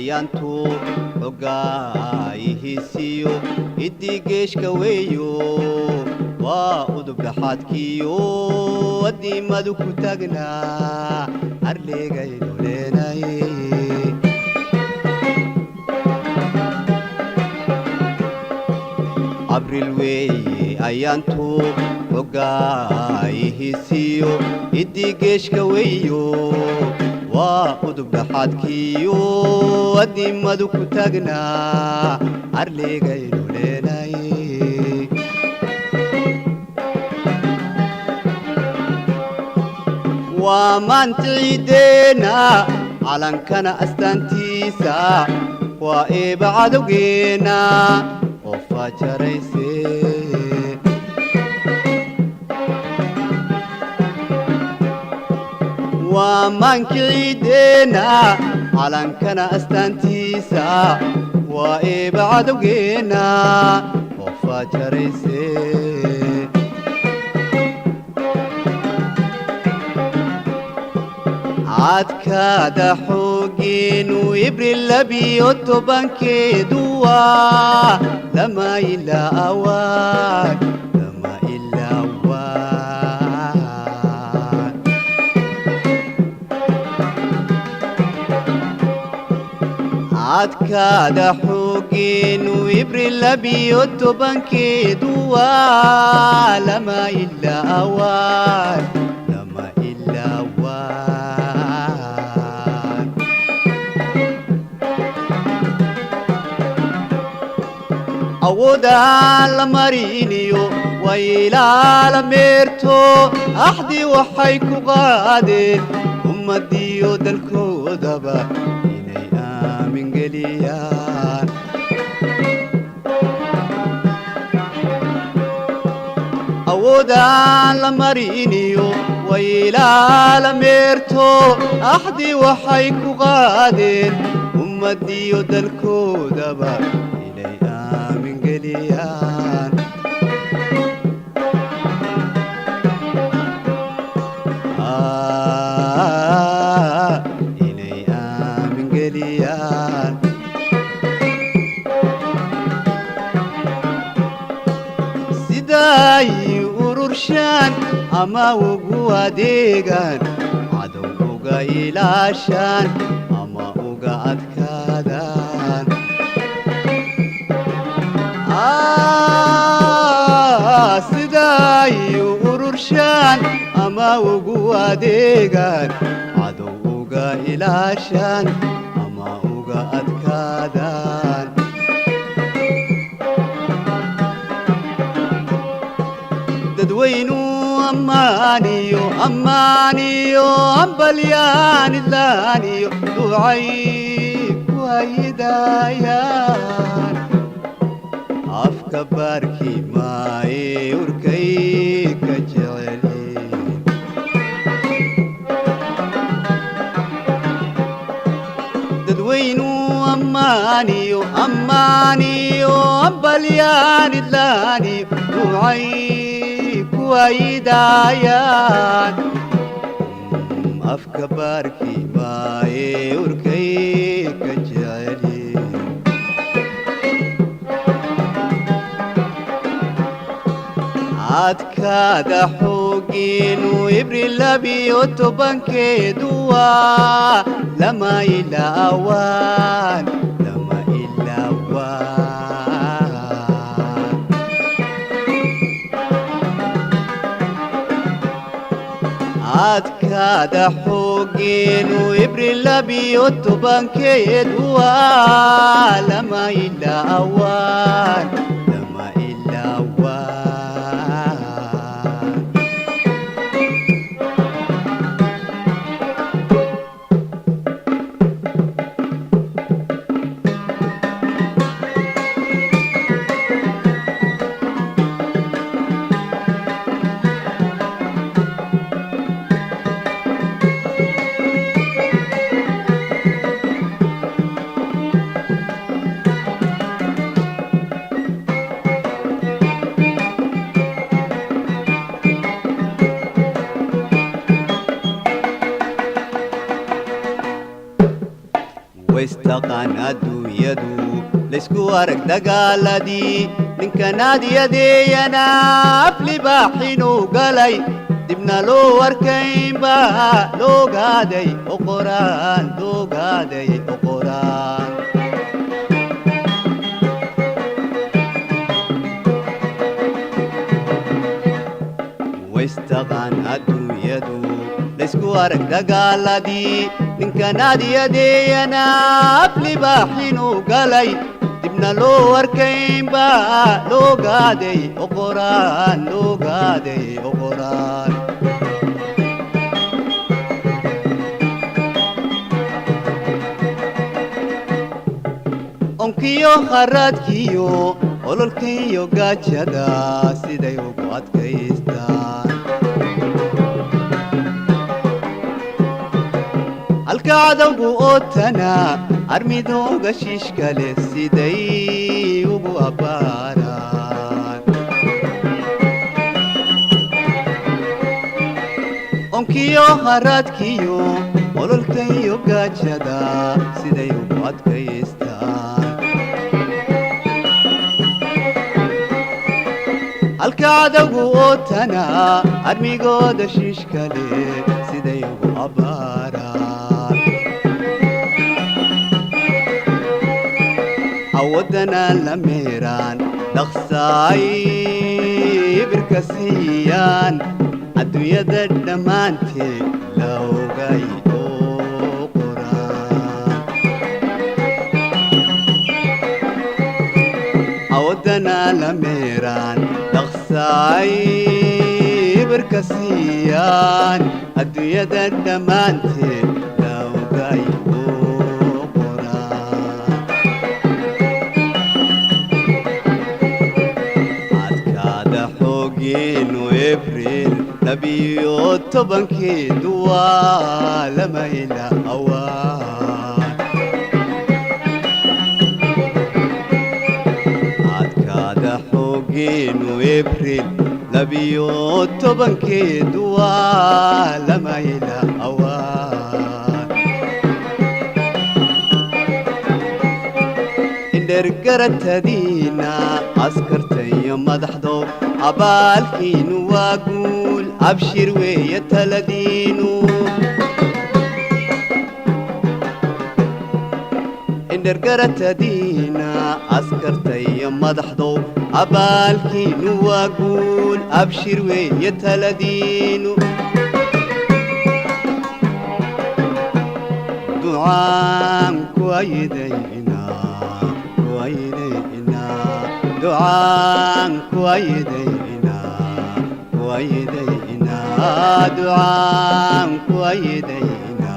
ayaantu xogaayihisiyo idigeeshka weeyo waa udub dhaxaadkiyo wadiimadu ku taagnaa arleegaynu leenaye abril weeye ayaantu xogaayihisiyo idigeeshka weeyo waa udub dhaxaadkiyo wadiimadu ku taagnaa arleegaynu leenaye waa maanta ciideena calankana astaantiisa waa eeba cadowgeena oo faajarayse waa maanka ciideena calankana astaantiisa waa eeba cadowgeena oo faajarayse caadkaada xoogeenu ibril 12 waa lama ilaa awaad lama ilaa awaad caadkaada xoogeenu ibril 12 waa lama ilaa awaad lama ilaa awaad awoodaa la mariniyo waylaala meerto axdii waxay ku qaadeen ummadiyo dalkoodaba inay aamin geliyaan awoodaa la mariniyo waylaala meerto axdii waxay ku qaadeen ummadiyo dalkoodaba inay aamin geliyaan siday ururshaan ama ugu adeegaan cadow uga ilaashaan ama uga adkaadaan siday ururshaan ama ugu adeegaan cadow uga ilaashaan ama uga adkaadaan dadweynu ammaaniyo ambalyaan idlaaniyo ducay ku haydaayaan afka baarki maaye urkay ka jeceliin dadweynu ammaaniyo ambalyaan idlaaniyo ducay ku haydaayaan afka baarki maaye urkay ka jeceliin caadkaada xoogeenu ibril 12 waa lama ilaa awaad lama ilaa awaad caadkaada xoogeenu ibril 12 waa lama ilaa awaad lama ilaa awaad واستقان الدنيدو لسكو أرك دقالدي ninka naadiyadeyana aflibaaxinu galay dibna loo warkaynba loogaaday oo qoraan waystaqaan adduunyadu laysku arag dagaaladii ninka naadiyadeyana aflibaaxinu galay dibna loo warkaynba loogaaday oo qoraan onkiyo kharaadkiyo ololkiyo gaajada siday ugu adkaystaan halka cadowgu ootana armidooga shiishkale siday ugu abbaaraan onkiyo kharaadkiyo ololkiyo gaajada siday ugu adkaystaan halka cadowgu ootana armigooda shiishkale siday ugu abbaaraan awadana la meeraan dhaqsaay birka siiyaan adduunyada dhammaanteed la ogay oo qoraan awadana la meeraan dhaqsaay birka siiyaan adduunyada dhammaanteed la ogay إبريل نبيو طبنكي دوا لما إلى أوان عاد كاد حوقين وإبريل نبيو طبنكي دوا لما إلى أوان إندرقرت هدينا عسكرتي مدحضو عبالكين واقول أبشر ويتلدينو إندرقرت دينا عسكرتي مدحضو عبالكين واقول أبشر ويتلدينو دعاء كويدينا دعاء كويدينا دعاء كويدينا